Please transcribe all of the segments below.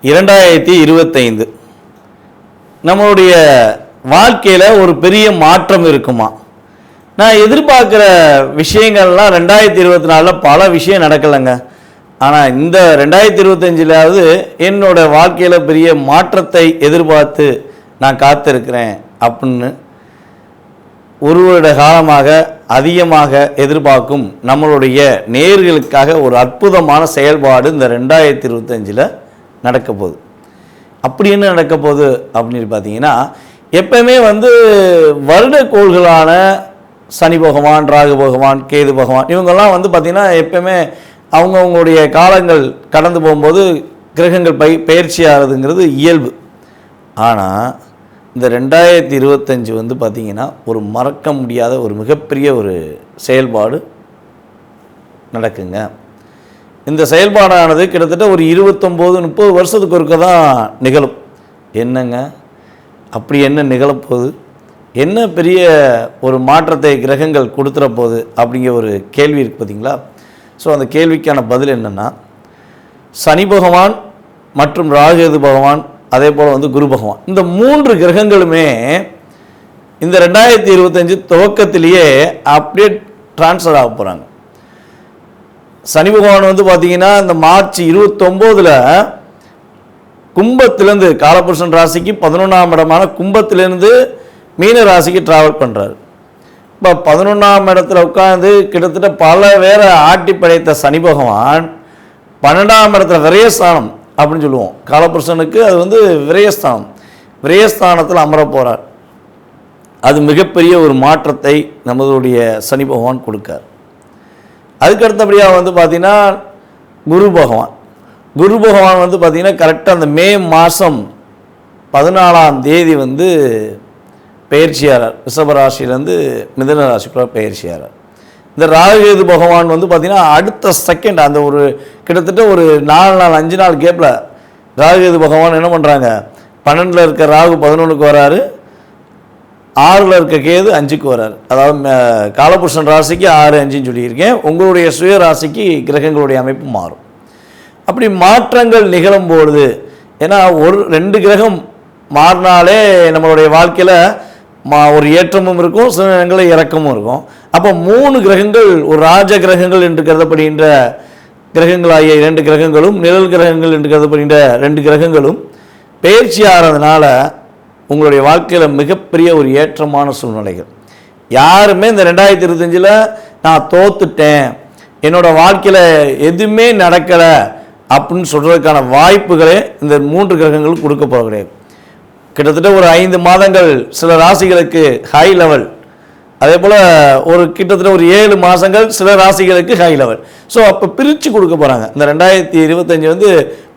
2025 நம்மளுடைய வாழ்க்கையில் ஒரு பெரிய மாற்றம் இருக்குமா? நான் எதிர்பார்க்குற விஷயங்கள்லாம் 2024 பல விஷயம் நடக்கலைங்க. ஆனால் இந்த 2025லாவது என்னோட வாழ்க்கையில் பெரிய மாற்றத்தை எதிர்பார்த்து நான் காத்திருக்கிறேன் அப்படின்னு ஒரு வருட காலமாக அதிகமாக எதிர்பார்க்கும் நம்மளுடைய நேயர்களுக்காக ஒரு அற்புதமான செயல்பாடு இந்த 2025 நடக்க போகுது. அப்படி என்ன நடக்க போகுது அப்படின்னு பார்த்தீங்கன்னா, எப்பவுமே வருட கோள்களான சனி பகவான், ராகு பகவான், கேது பகவான் இவங்கெல்லாம் பார்த்திங்கன்னா எப்பவுமே அவங்கவுங்களுடைய காலங்கள் கடந்து போகும்போது கிரகங்கள் பயிற்சி ஆகிறதுங்கிறது இயல்பு. ஆனால் இந்த 2025 பார்த்திங்கன்னா ஒரு மறக்க முடியாத ஒரு மிகப்பெரிய ஒரு செயல்பாடு நடக்குங்க. இந்த செயல்பாடானது கிட்டத்தட்ட ஒரு 29-30 வருஷத்துக்கு ஒருக்க தான் நிகழும். என்னங்க அப்படி என்ன நிகழப்போகுது, என்ன பெரிய ஒரு மாற்றத்தை கிரகங்கள் கொடுத்துற போகுது அப்படிங்கிற ஒரு கேள்வி இருக்குது பார்த்திங்களா? ஸோ அந்த கேள்விக்கான பதில் என்னென்னா, சனி பகவான் மற்றும் ராகு பகவான் அதே போல் குரு பகவான் இந்த 3 கிரகங்களுமே இந்த 2025 துவக்கத்திலேயே அப்படியே டிரான்ஸ்ஃபர் ஆக போகிறாங்க. சனி பகவான் பார்த்திங்கன்னா இந்த மார்ச் 29 கும்பத்திலேருந்து காலபுருஷன் ராசிக்கு 11ஆம் இடமான கும்பத்திலேருந்து மீன ராசிக்கு ட்ராவல் பண்ணுறாரு. இப்போ 11ஆம் இடத்துல உட்காந்து கிட்டத்தட்ட பல பேரை ஆட்டி படைத்த சனி பகவான் 12ஆம் இடத்துல விரயஸ்தானம் அப்படின்னு சொல்லுவோம். காலபுருஷனுக்கு அது விரயஸ்தானம், விரயஸ்தானத்தில் அமர போகிறார். அது மிகப்பெரிய ஒரு மாற்றத்தை நம்மளுடைய சனி பகவான் கொடுக்கார். அதுக்கு அடுத்தபடியாக பார்த்திங்கன்னா குரு பகவான் பார்த்திங்கன்னா கரெக்டாக அந்த மே மாதம் 14ஆம் தேதி பயிற்சியாளர் ரிஷபராசிலேருந்து மிதுன ராசிக்குள்ள பயிற்சியாளர். இந்த ராகு பகவான் பார்த்திங்கன்னா அடுத்த செகண்ட் அந்த ஒரு கிட்டத்தட்ட ஒரு 4 நாள் 5 நாள் கேப்பில் ராகு பகவான் என்ன பண்ணுறாங்க, 12ல் இருக்க ராகு 11க்கு வராரு, 6ல் இருக்க கேது 5க்கு வராரு. அதாவது காலபுருஷன் ராசிக்கு 6, 5ன்னு சொல்லியிருக்கேன். உங்களுடைய சுய ராசிக்கு கிரகங்களுடைய அமைப்பு மாறும். அப்படி மாற்றங்கள் நிகழும்பொழுது, ஏன்னா 2 கிரகம் மாறினாலே நம்மளுடைய வாழ்க்கையில் ஒரு ஏற்றமும் இருக்கும், சில நேரங்களில் இறக்கமும் இருக்கும். அப்போ 3 கிரகங்கள் ஒரு ராஜ கிரகங்கள் என்று கருதப்படுகின்ற கிரகங்களாகிய 2 கிரகங்களும், நிழல் கிரகங்கள் என்று கருதப்படுகின்ற 2 கிரகங்களும் பயிற்சி ஆகிறதுனால உங்களுடைய வாழ்க்கையில் மிகப்பெரிய ஒரு ஏற்றமான சூழ்நிலைகள். யாருமே இந்த 2025 நான் தோத்துட்டேன், என்னோட வாழ்க்கையில் எதுவுமே நடக்கலை அப்படின்னு சொல்கிறதுக்கான வாய்ப்புகளே இந்த 3 கிரகங்களும் கொடுக்க போக கிடையாது. கிட்டத்தட்ட ஒரு 5 மாதங்கள் சில ராசிகளுக்கு ஹை லெவல், அதே போல் ஒரு கிட்டத்தட்ட ஒரு 7 மாதங்கள் சில ராசிகளுக்கு ஹை லெவல். ஸோ அப்போ பிரித்து கொடுக்க போகிறாங்க. இந்த 2025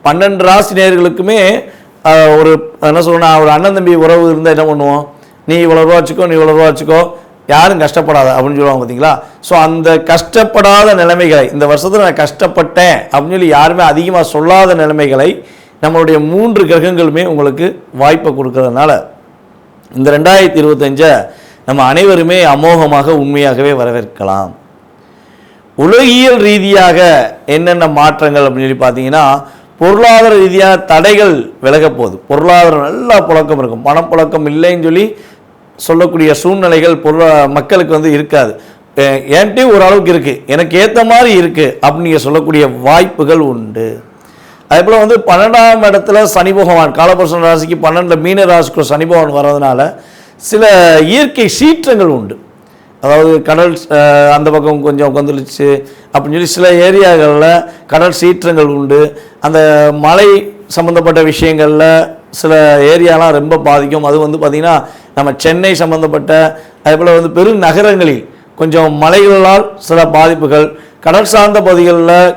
12 ராசி நேயர்களுக்குமே ஒரு என்ன சொல்லணும், ஒரு அண்ணன் தம்பி உறவு இருந்தால் என்ன பண்ணுவோம், நீ இவ்வளோ ரூபா வச்சுக்கோ, நீ இவ்வளோ ரூபா வச்சுக்கோ, யாரும் கஷ்டப்படாத அப்படின்னு சொல்லுவாங்க பார்த்தீங்களா? ஸோ அந்த கஷ்டப்படாத நிலைமைகளை இந்த வருஷத்தில் நான் கஷ்டப்பட்டேன் அப்படின்னு சொல்லி யாருமே அதிகமாக சொல்லாத நிலைமைகளை நம்மளுடைய 3 கிரகங்களுமே உங்களுக்கு வாய்ப்பை கொடுக்கறதுனால இந்த 2025 நம்ம அனைவருமே அமோகமாக உண்மையாகவே வரவேற்கலாம். உலகியல் ரீதியாக என்னென்ன மாற்றங்கள் அப்படின்னு சொல்லி பார்த்தீங்கன்னா, பொருளாதார ரீதியாக தடைகள் விலக போகுது. பொருளாதாரம் நல்லா புழக்கம் இருக்கும், பணப்புழக்கம் இல்லைன்னு சொல்லக்கூடிய சூழ்நிலைகள் மக்களுக்கு இருக்காது. என்கிட்ட ஓரளவுக்கு இருக்குது, எனக்கு ஏற்ற மாதிரி இருக்குது அப்படின்னு நீங்கள் சொல்லக்கூடிய வாய்ப்புகள் உண்டு. அதே போல் 12ஆம் இடத்துல சனி பகவான் காலபுருஷன் ராசிக்கு 12ல் மீன ராசிக்கு சனி பகவான் வர்றதுனால சில இயற்கை சீற்றங்கள் உண்டு. அதாவது கடல் அந்த பக்கம் கொஞ்சம் கொந்தளிச்சு அப்படின்னு சொல்லி சில ஏரியாக்களில் கடல் சீற்றங்கள் உண்டு. அந்த மழை சம்மந்தப்பட்ட விஷயங்களில் சில ஏரியாலாம் ரொம்ப பாதிக்கும். அது பார்த்திங்கன்னா நம்ம சென்னை சம்மந்தப்பட்ட அதே போல் பெருநகரங்களில் கொஞ்சம் மலைகளால் சில பாதிப்புகள், கடல் சார்ந்த பகுதிகளில்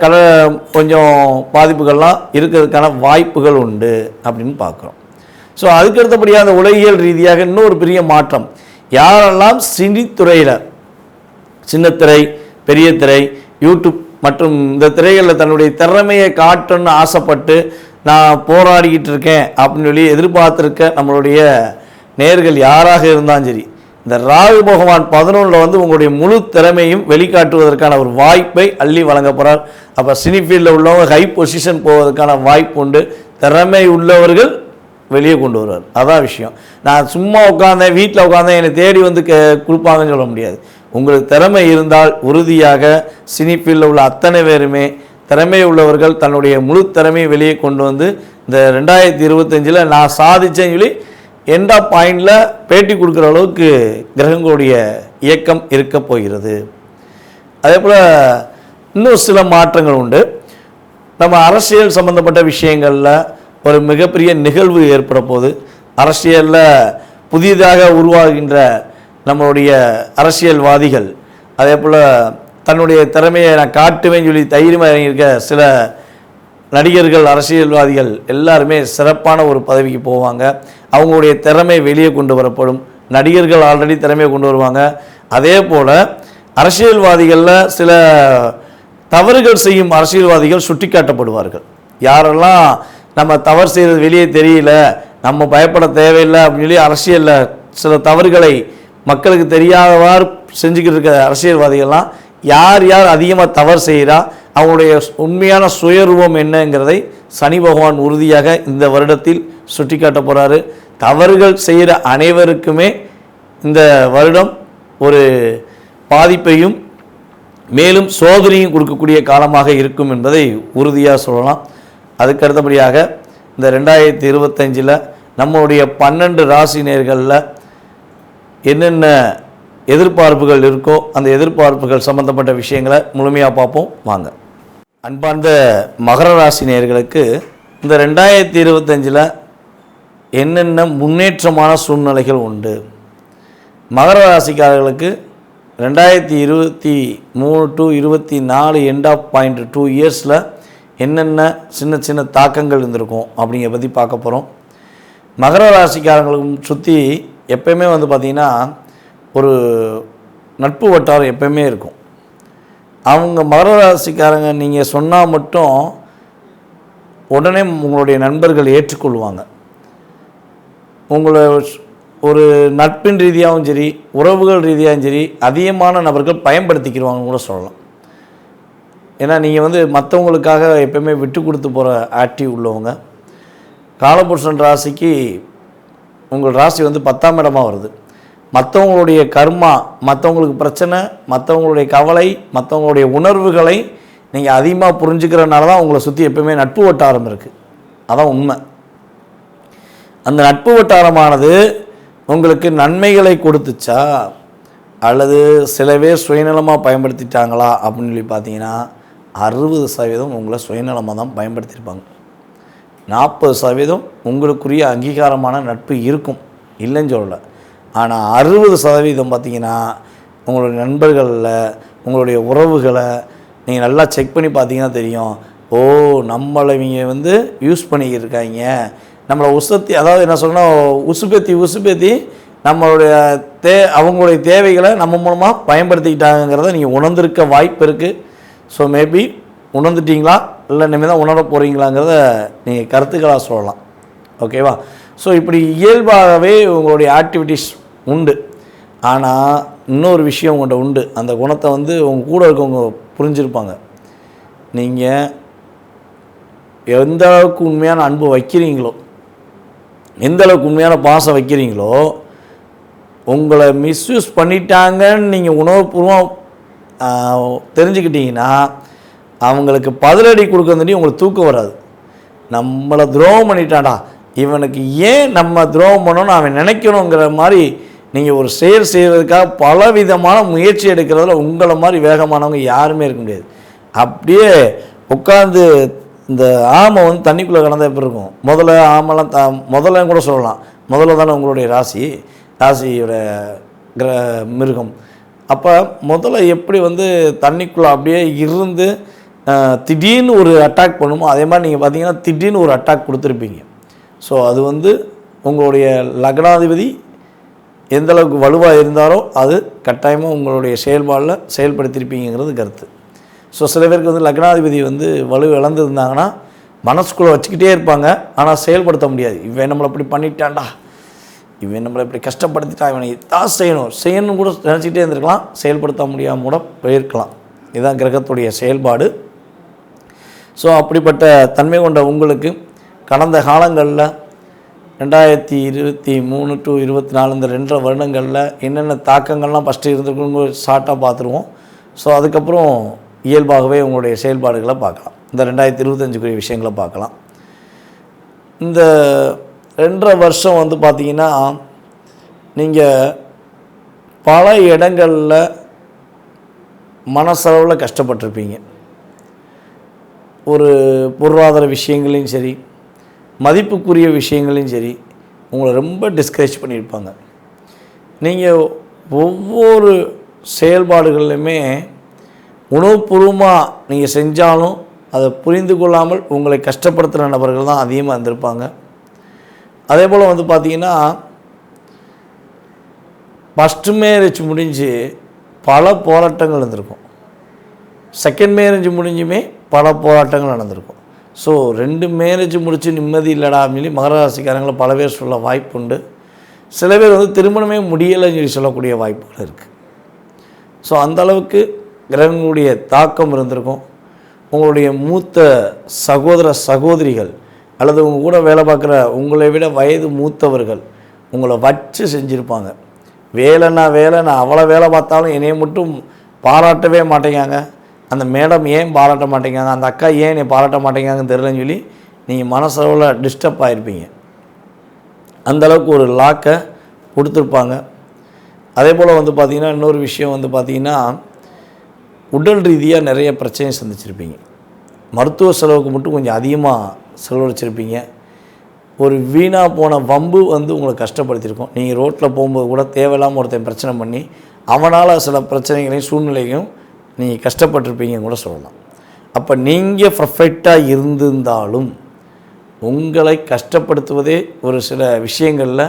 கொஞ்சம் பாதிப்புகள்லாம் இருக்கிறதுக்கான வாய்ப்புகள் உண்டு அப்படின்னு பார்க்குறோம். ஸோ அதுக்கு அடுத்தபடியாக அந்த உலகியல் ரீதியாக இன்னொரு பெரிய மாற்றம், யாரெல்லாம் சினித்துறையில் சின்னத்திரை, பெரிய திரை, யூடியூப் மற்றும் இந்த திரைகளில் தன்னுடைய திறமையை காட்டணும்னு ஆசைப்பட்டு நான் போராடிக்கிட்டு இருக்கேன் அப்படின்னு சொல்லி எதிர்பார்த்துருக்க நம்மளுடைய நேயர்கள் யாராக இருந்தாலும் சரி, இந்த ராகு பகவான் 11ல் உங்களுடைய முழு திறமையும் வெளிக்காட்டுவதற்கான ஒரு வாய்ப்பை அள்ளி வழங்க போகிறார். அப்போ சினி ஃபீல்டில் உள்ளவங்க ஹை பொசிஷன் போவதற்கான வாய்ப்பு உண்டு. திறமை உள்ளவர்கள் வெளியே கொண்டு வருவார். அதான் விஷயம். நான் சும்மா உட்காந்தேன், வீட்டில் உட்காந்தேன், என்னை தேடி வந்து கொடுப்பாங்கன்னு சொல்ல முடியாது. உங்களுக்கு திறமை இருந்தால் உறுதியாக சினி ஃபீல்டில் உள்ள அத்தனை பேருமே திறமை உள்ளவர்கள் தன்னுடைய முழு திறமையை வெளியே கொண்டு வந்து இந்த 2025 நான் சாதிச்சேன்னு சொல்லி எண்ட் ஆஃப் பாயிண்டில் பேட்டி கொடுக்குற அளவுக்கு கிரகங்களுடைய இயக்கம் இருக்க போகிறது. அதே போல் இன்னும் சில மாற்றங்கள் உண்டு. நம்ம அரசியல் சம்பந்தப்பட்ட விஷயங்களில் ஒரு மிகப்பெரிய நிகழ்வு ஏற்பட போது, அரசியலில் புதிதாக உருவாகின்ற நம்மளுடைய அரசியல்வாதிகள் அதே போல் தன்னுடைய திறமையை நான் காட்டுவேன்னு சொல்லி தைரியமாக இறங்கியிருக்க சில நடிகர்கள், அரசியல்வாதிகள் எல்லாருமே சிறப்பான ஒரு பதவிக்கு போவாங்க. அவங்களுடைய திறமை வெளியே கொண்டு வரப்படும். நடிகர்கள் ஆல்ரெடி திறமையை கொண்டு வருவாங்க. அதே போல் அரசியல்வாதிகளில் சில தவறுகள் செய்யும் அரசியல்வாதிகள் சுட்டி காட்டப்படுவார்கள். யாரெல்லாம் நம்ம தவறு செய்கிறது வெளியே தெரியல, நம்ம பயப்பட தேவையில்லை அப்படின்னு சொல்லி அரசியலில் சில தவறுகளை மக்களுக்கு தெரியாதவாறு செஞ்சுக்கிட்டு இருக்க அரசியல்வாதிகள்லாம் யார் யார் அதிகமாக தவறு செய்கிறா, அவங்களுடைய உண்மையான சுயரூபம் என்னங்கிறதை சனி பகவான் உறுதியாக இந்த வருடத்தில் சுட்டி காட்ட போகிறாரு. தவறுகள் செய்கிற அனைவருக்குமே இந்த வருடம் ஒரு பாதிப்பையும் மேலும் சோதனையும் கொடுக்கக்கூடிய காலமாக இருக்கும் என்பதை உறுதியாக சொல்லலாம். அதுக்கு அடுத்தபடியாக இந்த 2025 நம்மளுடைய 12 ராசி நேயர்களில் என்னென்ன எதிர்பார்ப்புகள் இருக்கோ அந்த எதிர்பார்ப்புகள் சம்பந்தப்பட்ட விஷயங்களை முழுமையாக பார்ப்போம் வாங்க. அன்பார்ந்த மகர ராசி நேயர்களுக்கு இந்த 2025 என்னென்ன முன்னேற்றமான சூழ்நிலைகள் உண்டு. மகர ராசிக்காரர்களுக்கு 2023 to 24 எண்ட் ஆஃப் பாயிண்ட் 2 இயர்ஸில் என்னென்ன சின்ன சின்ன தாக்கங்கள் இருந்திருக்கும் அப்படிங்கிற பற்றி பார்க்க போகிறோம். மகர ராசிக்காரங்களுக்கும் சுற்றி எப்பயுமே வந்து பார்த்திங்கன்னா ஒரு நட்பு வட்டாரம் எப்பயுமே இருக்கும். அவங்க மகர ராசிக்காரங்க நீங்கள் சொன்னால் மட்டும் உடனே உங்களுடைய நண்பர்கள் ஏற்றுக்கொள்வாங்க. உங்களை ஒரு நட்பின் ரீதியாகவும் சரி, உறவுகள் ரீதியாகவும் சரி, அதிகமான நபர்கள் பயன்படுத்திக்கிடுவாங்கன்னு கூட சொல்லலாம். ஏன்னா நீங்கள் வந்து மற்றவங்களுக்காக எப்பயுமே விட்டு கொடுத்து போகிற ஆக்டிவ் உள்ளவங்க. காலபுருஷன் ராசிக்கு உங்கள் ராசி வந்து 10ஆம் இடமாக வருது. மற்றவங்களுடைய கர்மா, மற்றவங்களுக்கு பிரச்சனை, மற்றவங்களுடைய கவலை, மற்றவங்களுடைய உணர்வுகளை நீங்கள் அதிகமாக புரிஞ்சுக்கிறனால தான் உங்களை சுற்றி எப்பயுமே நட்பு வட்டாரம் இருக்குது. அதான் உண்மை. அந்த நட்பு வட்டாரமானது உங்களுக்கு நன்மைகளை கொடுத்துச்சா அல்லது சில பேர் சுயநலமாக பயன்படுத்திட்டாங்களா அப்படின்னு சொல்லி பார்த்தீங்கன்னா 60% உங்களை சுயநலமாக தான் பயன்படுத்தியிருப்பாங்க. 40% உங்களுக்குரிய அங்கீகாரமான நட்பு இருக்கும், இல்லைன்னு சொல்லலை. ஆனால் 60% பார்த்திங்கன்னா உங்களுடைய நண்பர்களில் உங்களுடைய உறவுகளை நீங்கள் நல்லா செக் பண்ணி பார்த்தீங்கன்னா தெரியும். ஓ, நம்மளை இவங்க வந்து யூஸ் பண்ணிக்கிட்டு இருக்காங்க, நம்மளை அதாவது என்ன சொல்லணும், உசுப்பேத்தி நம்மளுடைய அவங்களுடைய தேவைகளை நம்ம மூலமாக பயன்படுத்திக்கிட்டாங்கிறத நீங்கள் உணர்ந்திருக்க வாய்ப்பு இருக்குது. ஸோ மேபி உணர்ந்துட்டிங்களா இல்லை இனிமேல் தான் உணர போகிறீங்களாங்கிறத நீங்கள் கருத்துக்களாக சொல்லலாம். ஓகேவா? ஸோ இப்படி இயல்பாகவே உங்களுடைய ஆக்டிவிட்டீஸ் உண்டு. ஆனால் இன்னொரு விஷயம் உங்கள்கிட்ட உண்டு. அந்த குணத்தை வந்து உங்கள் கூட இருக்கவங்க புரிஞ்சிருப்பாங்க. நீங்கள் எந்த அளவுக்கு உண்மையான அன்பு வைக்கிறீங்களோ, எந்த அளவுக்கு உண்மையான பாசம் வைக்கிறீங்களோ, உங்களை மிஸ்யூஸ் பண்ணிட்டாங்கன்னு நீங்கள் உணர்வுபூர்வம் தெரிஞ்சுக்கிட்டீங்கன்னா அவங்களுக்கு பதிலடி கொடுக்கறதுனே உங்களுக்கு தூக்கம் வராது. நம்மளை துரோகம் பண்ணிட்டான்டா, இவனுக்கு ஏன் நம்ம துரோகம் பண்ணணும்னு அவன் நினைக்கணுங்கிற மாதிரி நீங்கள் ஒரு செயல் செய்வதற்காக பலவிதமான முயற்சி எடுக்கிறதுல உங்களை மாதிரி வேகமானவங்க யாருமே இருக்க முடியாது. அப்படியே உட்காந்து இந்த ஆமை வந்து தண்ணிக்குள்ளே கடந்தால் எப்படி இருக்கும்? முதல்ல கூட சொல்லலாம், முதல்ல தானே உங்களுடைய ராசியோட மிருகம். அப்போ முதல்ல எப்படி வந்து தண்ணிக்குள்ளே அப்படியே இருந்து திடீர்னு ஒரு அட்டாக் பண்ணுமோ அதே மாதிரி நீங்கள் பார்த்தீங்கன்னா திடீர்னு ஒரு அட்டாக் கொடுத்துருப்பீங்க. ஸோ அது வந்து உங்களுடைய லக்னாதிபதி எந்தளவுக்கு வலுவாக இருந்தாரோ அது கட்டாயமாக உங்களுடைய செயல்பாடில் செயல்படுத்தியிருப்பீங்கிறது கருத்து. ஸோ சில பேருக்கு வந்து லக்னாதிபதி வந்து வலு இழந்துருந்தாங்கன்னா மனசுக்குள்ளே வச்சுக்கிட்டே இருப்பாங்க, ஆனால் செயல்படுத்த முடியாது. இவன் நம்மளை இப்படி பண்ணிட்டான்டா, இவன் நம்மளை இப்படி கஷ்டப்படுத்திட்டா, இவனை தான் செய்யணும் கூட நினச்சிக்கிட்டே இருந்திருக்கலாம், செயல்படுத்த முடியாமல் கூட போயிருக்கலாம். இதுதான் கிரகத்துடைய செயல்பாடு. ஸோ அப்படிப்பட்ட தன்மை கொண்ட உங்களுக்கு கடந்த காலங்களில் 2023 to 24 இந்த 2 வருடங்களில் என்னென்ன தாக்கங்கள்லாம் ஃபஸ்ட்டு இருந்திருக்குன்னு ஷார்ட்டாக பார்த்துருவோம். ஸோ அதுக்கப்புறம் இயல்பாகவே உங்களுடைய செயல்பாடுகளை பார்க்கலாம். இந்த 2025 விஷயங்களை பார்க்கலாம். இந்த 2.5 வருஷம் வந்து பார்த்திங்கன்னா நீங்கள் பல இடங்களில் மனசளவில் கஷ்டப்பட்டிருப்பீங்க. ஒரு பொருளாதார விஷயங்களையும் சரி, மதிப்புக்குரிய விஷயங்களையும் சரி, உங்களை ரொம்ப டிஸ்கரேஜ் பண்ணியிருப்பாங்க. நீங்கள் ஒவ்வொரு செயல்பாடுகள்லையுமே உணவுபூர்வமாக நீங்கள் செஞ்சாலும் அதை புரிந்து கொள்ளாமல் உங்களை கஷ்டப்படுத்துகிற நபர்கள் தான் அதிகமாக இருந்திருப்பாங்க. அதே போல் வந்து பார்த்திங்கன்னா ஃபஸ்ட்டு மேரேஜ் முடிஞ்சு பல போராட்டங்கள் இருந்திருக்கும். செகண்ட் மேரேஜ் முடிஞ்சுமே பல போராட்டங்கள் நடந்திருக்கும். ஸோ 2 மேரேஜ் முடித்து நிம்மதி இல்லைடா சொல்லி மகர ராசிக்காரங்களை பல பேர் சொல்ல வாய்ப்பு உண்டு. சில பேர் வந்து திருமணமே முடியலைன்னு சொல்லி சொல்லக்கூடிய வாய்ப்புகள் இருக்குது. ஸோ அந்தளவுக்கு கிரகங்களுடைய தாக்கம் இருந்திருக்கும். உங்களுடைய மூத்த சகோதர சகோதரிகள் அல்லது உங்கள் கூட வேலை பார்க்குற உங்களை விட வயது மூத்தவர்கள் உங்களை வச்சு செஞ்சுருப்பாங்க. வேலைன்னா வேலை, நான் அவ்வளோ வேலை பார்த்தாலும் என்னையை மட்டும் பாராட்டவே மாட்டேங்காங்க, அந்த மேடம் ஏன் பாராட்ட மாட்டேங்காங்க, அந்த அக்கா ஏன் என்னை பாராட்ட மாட்டேங்காங்கன்னு தெரிலன்னு சொல்லி நீங்கள் மனசளவில் டிஸ்டர்ப் ஆகிருப்பீங்க. அந்தளவுக்கு ஒரு லாக்கை கொடுத்துருப்பாங்க. அதே போல் வந்து பார்த்திங்கன்னா இன்னொரு விஷயம் வந்து பார்த்திங்கன்னா உடல் ரீதியாக நிறைய பிரச்சனையை சந்திச்சிருப்பீங்க. மருத்துவ செலவுக்கு மட்டும் கொஞ்சம் அதிகமாக செலவழிச்சிருப்பீங்க. ஒரு வீணாக போன வம்பு வந்து உங்களை கஷ்டப்படுத்தியிருக்கோம். நீங்கள் ரோட்டில் போகும்போது கூட தேவையில்லாமல் ஒருத்தன் பிரச்சனை பண்ணி அவனால் சில பிரச்சனைகளையும் சூழ்நிலையும் நீங்கள் கஷ்டப்பட்டிருப்பீங்கன்னு கூட சொல்லலாம். அப்போ நீங்கள் பர்ஃபெக்டாக இருந்திருந்தாலும் உங்களை கஷ்டப்படுத்துவதே ஒரு சில விஷயங்களில்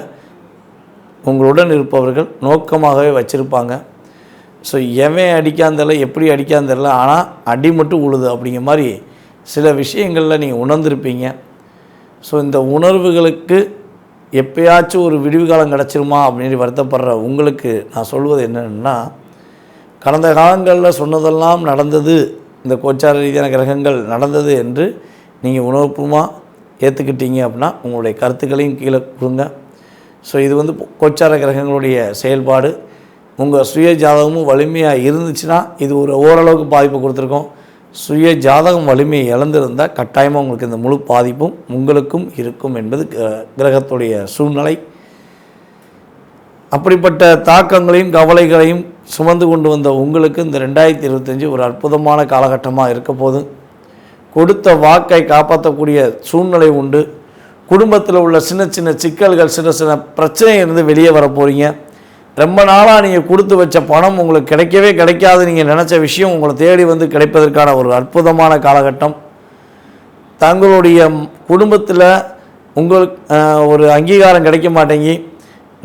உங்களுடன் இருப்பவர்கள் நோக்கமாகவே வச்சுருப்பாங்க. ஸோ எவன் அடிக்காந்தல எப்படி அடிக்காந்தல, ஆனால் அடி மட்டும் உழுது அப்படிங்கிற மாதிரி சில விஷயங்களில் நீங்கள் உணர்ந்திருப்பீங்க. ஸோ இந்த உணர்வுகளுக்கு எப்பயாச்சும் ஒரு விடிவு காலம் கிடச்சிருமா அப்படின்னு வருத்தப்படுற உங்களுக்கு நான் சொல்வது என்னென்னா, கடந்த காலங்களில் சொன்னதெல்லாம் நடந்தது, இந்த கோச்சார ரீதியான கிரகங்கள் நடந்தது என்று நீங்கள் உணர்வுபூர்வமாக ஏற்றுக்கிட்டீங்க அப்படின்னா உங்களுடைய கருத்துக்களையும் கீழே கொடுங்க. ஸோ இது வந்து கோச்சார கிரகங்களுடைய செயல்பாடு. உங்கள் சுய ஜாதகமும் வலிமையாக இருந்துச்சுன்னா இது ஒரு ஓரளவுக்கு பாதிப்பு கொடுத்துருக்கோம். சுய ஜாதகம் வலிமையை இழந்திருந்தால் கட்டாயமாக உங்களுக்கு இந்த முழு பாதிப்பும் உங்களுக்கும் இருக்கும் என்பது கிரகத்துடைய சூழ்நிலை. அப்படிப்பட்ட தாக்கங்களையும் கவலைகளையும் சுமந்து கொண்டு வந்த உங்களுக்கு இந்த 2025 ஒரு அற்புதமான காலகட்டமாக இருக்க போது. கொடுத்த வாக்கை காப்பாற்றக்கூடிய சூழ்நிலை உண்டு. குடும்பத்தில் உள்ள சின்ன சின்ன சிக்கல்கள், சின்ன சின்ன பிரச்சனையிலிருந்து வெளியே வர போகிறீங்க. ரொம்ப நாளாக நீங்கள் கொடுத்து வச்ச பணம் உங்களுக்கு கிடைக்கவே கிடைக்காது, நீங்கள் நினச்ச விஷயம் உங்களை தேடி வந்து கிடைப்பதற்கான ஒரு அற்புதமான காலகட்டம். தங்களுடைய குடும்பத்தில் உங்களுக்கு ஒரு அங்கீகாரம் கிடைக்க மாட்டேங்கி,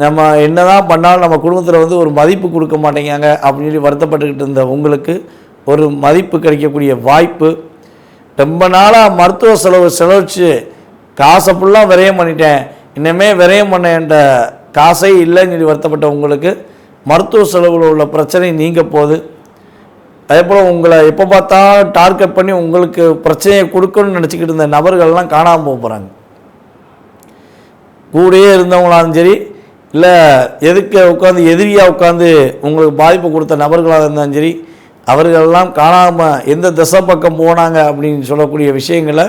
நம்ம என்ன தான் பண்ணாலும் நம்ம குடும்பத்தில் வந்து ஒரு மதிப்பு கொடுக்க மாட்டேங்காங்க அப்படின்னு சொல்லி வருத்தப்பட்டுக்கிட்டு இருந்த உங்களுக்கு ஒரு மதிப்பு கிடைக்கக்கூடிய வாய்ப்பு. ரொம்ப நாளாக மருத்துவ செலவழித்து காசை ஃபுல்லாக விரயம் பண்ணிட்டேன், இன்னமே விரயம் பண்ண என்ற காசே இல்லைன்னு சொல்லி வருத்தப்பட்ட உங்களுக்கு மருத்துவ செலவில் உள்ள பிரச்சனை நீங்க போகுது. அதே போல் உங்களை எப்போ பார்த்தாலும் டார்கெட் பண்ணி உங்களுக்கு பிரச்சனையை கொடுக்கணும்னு நினச்சிக்கிட்டு இருந்த நபர்கள்லாம் காணாமல் போக போகிறாங்க. கூடயே இருந்தவங்களாலும் சரி, இல்லை எதுக்கு உட்காந்து எதிரியாக உட்காந்து உங்களுக்கு பாதிப்பு கொடுத்த நபர்களாக இருந்தாலும் சரி, அவர்களெல்லாம் காணாமல் எந்த திசை பக்கம் போனாங்க அப்படின்னு சொல்லக்கூடிய விஷயங்களை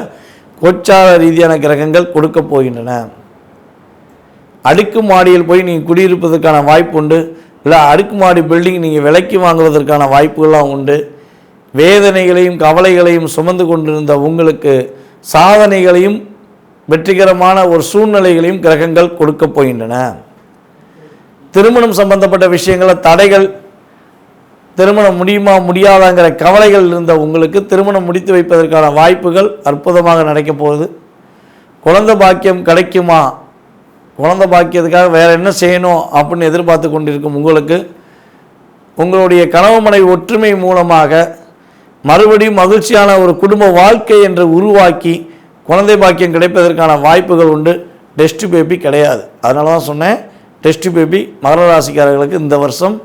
கோச்சார ரீதியான கிரகங்கள் கொடுக்க போகின்றன. அடுக்குமாடியில் போய் நீங்கள் குடியிருப்பதற்கான வாய்ப்பு உண்டு. இல்லை அடுக்குமாடி பில்டிங் நீங்கள் விலைக்கு வாங்குவதற்கான வாய்ப்புகள்லாம் உண்டு. வேதனைகளையும் கவலைகளையும் சுமந்து கொண்டிருந்த உங்களுக்கு சாதனைகளையும் வெற்றிகரமான ஒரு சூழ்நிலைகளையும் கிரகங்கள் கொடுக்க போகின்றன. திருமணம் சம்பந்தப்பட்ட விஷயங்களில் தடைகள், திருமணம் முடியுமா முடியாதாங்கிற கவலைகள் இருந்த உங்களுக்கு திருமணம் முடித்து வைப்பதற்கான வாய்ப்புகள் அற்புதமாக நடக்கப் போகுது. குழந்தை பாக்கியம் கிடைக்குமா, குழந்தை பாக்கியத்துக்காக வேறு என்ன செய்யணும் அப்படின்னு எதிர்பார்த்து கொண்டிருக்கும் உங்களுக்கு உங்களுடைய கணவன் மனைவி ஒற்றுமை மூலமாக மறுபடியும் மகிழ்ச்சியான ஒரு குடும்ப வாழ்க்கை என்று உருவாக்கி குழந்தை பாக்கியம் கிடைப்பதற்கான வாய்ப்புகள் உண்டு. டெஸ்ட் பேபி கிடையாது, அதனால தான் சொன்னேன். டெஸ்ட் பேபி மகர ராசிக்காரர்களுக்கு இந்த வருஷம்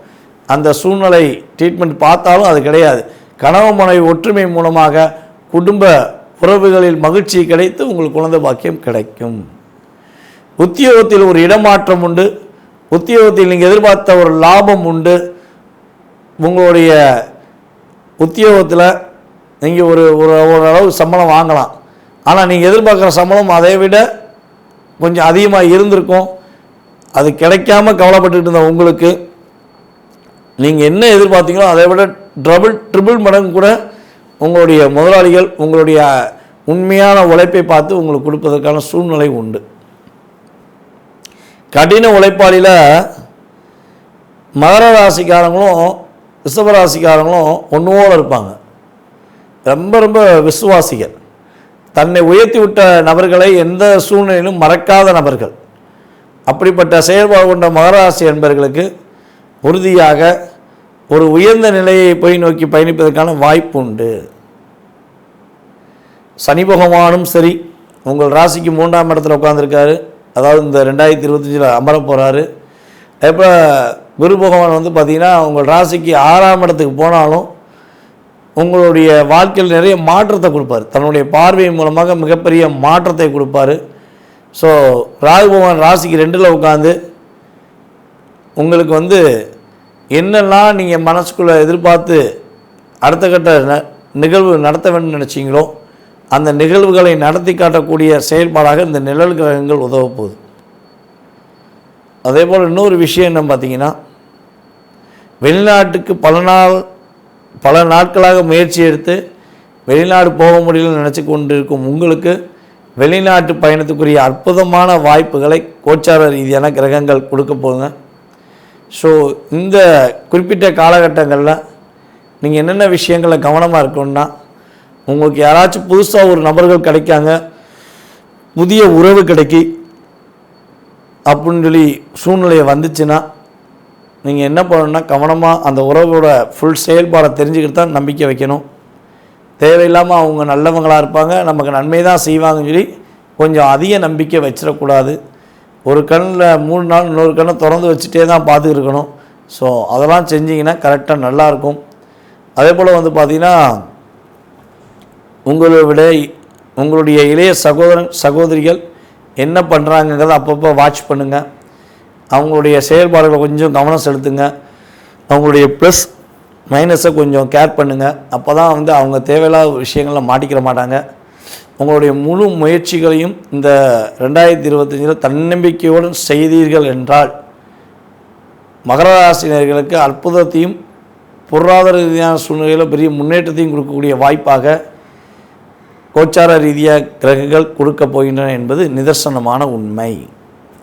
அந்த சூழ்நிலை ட்ரீட்மெண்ட் பார்த்தாலும் அது கிடையாது. கணவன் மனைவி ஒற்றுமை மூலமாக குடும்ப உறவுகளில் மகிழ்ச்சி கிடைத்து உங்களுக்கு குழந்தை பாக்கியம் கிடைக்கும். உத்தியோகத்தில் ஒரு இடமாற்றம் உண்டு. உத்தியோகத்தில் நீங்கள் எதிர்பார்த்த ஒரு லாபம் உண்டு. உங்களுடைய உத்தியோகத்தில் நீங்கள் ஓரளவு சம்பளம் வாங்கலாம். ஆனால் நீங்கள் எதிர்பார்க்குற சம்பளம் அதை விட கொஞ்சம் அதிகமாக இருந்திருக்கும். அது கிடைக்காம கவலைப்பட்டுட்டு இருந்த உங்களுக்கு நீங்கள் என்ன எதிர்பார்த்தீங்களோ அதை விட ட்ரிபிள் மடங்கு கூட உங்களுடைய முதலாளிகள் உங்களுடைய உண்மையான உழைப்பை பார்த்து உங்களுக்கு கொடுப்பதற்கான சூழ்நிலை உண்டு. கடின உழைப்பாளியில் மகர ராசிக்காரங்களும் ரிஷபராசிக்காரங்களும் ஒன்றுவோடு இருப்பாங்க. ரொம்ப ரொம்ப விசுவாசிகள், தன்னை உயர்த்தி விட்ட நபர்களை எந்த சூழ்நிலையிலும் மறக்காத நபர்கள். அப்படிப்பட்ட செயல்பாடு கொண்ட மகராசி என்பவர்களுக்கு உறுதியாக ஒரு உயர்ந்த நிலையை போய் நோக்கி பயணிப்பதற்கான வாய்ப்பு உண்டு. சனி பகவானும் சரி உங்கள் ராசிக்கு 3ஆம் இடத்துல உட்காந்துருக்காரு. அதாவது இந்த 2025 அமர போகிறாரு. இப்போ குரு பகவான் வந்து பார்த்திங்கன்னா உங்கள் ராசிக்கு 6ஆம் இடத்துக்கு போனாலும் உங்களுடைய வாழ்க்கையில் நிறைய மாற்றத்தை கொடுப்பார். தன்னுடைய பார்வை மூலமாக மிகப்பெரிய மாற்றத்தை கொடுப்பார். ஸோ ராகு பகவான் ராசிக்கு 2ல் உட்காந்து உங்களுக்கு வந்து என்னெல்லாம் நீங்கள் மனசுக்குள்ளே எதிர்பார்த்து அடுத்த கட்ட நிகழ்வு நடத்த வேண்டும் நினச்சிங்களோ அந்த நிகழ்வுகளை நடத்தி காட்டக்கூடிய செயல்பாடாக இந்த நிழல் கிரகங்கள் உதவ போகுது. அதே போல் இன்னொரு விஷயம் என்ன பார்த்தீங்கன்னா, வெளிநாட்டுக்கு பல நாட்களாக முயற்சி எடுத்து வெளிநாடு போக முடியலன்னு நினச்சி கொண்டு இருக்கும் உங்களுக்கு வெளிநாட்டு பயணத்துக்குரிய அற்புதமான வாய்ப்புகளை கோச்சார ரீதியான கிரகங்கள் கொடுக்க போகுங்க. ஸோ இந்த குறிப்பிட்ட காலகட்டங்களில் நீங்கள் என்னென்ன விஷயங்களில் கவனமாக இருக்கணும்னா, உங்களுக்கு யாராச்சும் புதுசாக ஒரு நபர்கள் கிடைக்காங்க, புதிய உறவு கிடைக்கி அப்படின்னு சொல்லி சூழ்நிலையை வந்துச்சுன்னா நீங்கள் என்ன பண்ணணுன்னா கவனமாக அந்த உறவோட ஃபுல் செயல்பாடை தெரிஞ்சுக்கிட்டு தான் நம்பிக்கை வைக்கணும். தேவையில்லாமல் அவங்க நல்லவங்களாக இருப்பாங்க, நமக்கு நன்மை தான் செய்வாங்கன்னு சொல்லி கொஞ்சம் அதிக நம்பிக்கை வச்சிடக்கூடாது. ஒரு கண்ணில் 3 நாள் இன்னொரு கண்ணை திறந்து வச்சுட்டே தான் பார்த்துக்கிட்டு இருக்கணும். ஸோ அதெல்லாம் செஞ்சிங்கன்னா கரெக்டாக நல்லாயிருக்கும். அதே போல் வந்து பார்த்திங்கன்னா உங்களுடைய இளைய சகோதரிகள் என்ன பண்ணுறாங்கிறத அப்பப்போ வாட்ச் பண்ணுங்கள். அவங்களுடைய செயல்பாடுகளை கொஞ்சம் கவனம் செலுத்துங்க. அவங்களுடைய ப்ளஸ் மைனஸை கொஞ்சம் கேர் பண்ணுங்கள். அப்போ தான் வந்து அவங்க தேவையில்லாத விஷயங்களில் மாட்டிக்கிற மாட்டாங்க. உங்களுடைய முழு முயற்சிகளையும் இந்த 2025 தன்னம்பிக்கையுடன் செய்தீர்கள் என்றால் மகர ராசினர்களுக்கு அற்புதத்தையும் பொருளாதார ரீதியான சூழ்நிலையில் பெரிய முன்னேற்றத்தையும் கொடுக்கக்கூடிய வாய்ப்பாக கோச்சார ரீதியாக கிரகங்கள் கொடுக்க போகின்றன என்பது நிதர்சனமான உண்மை.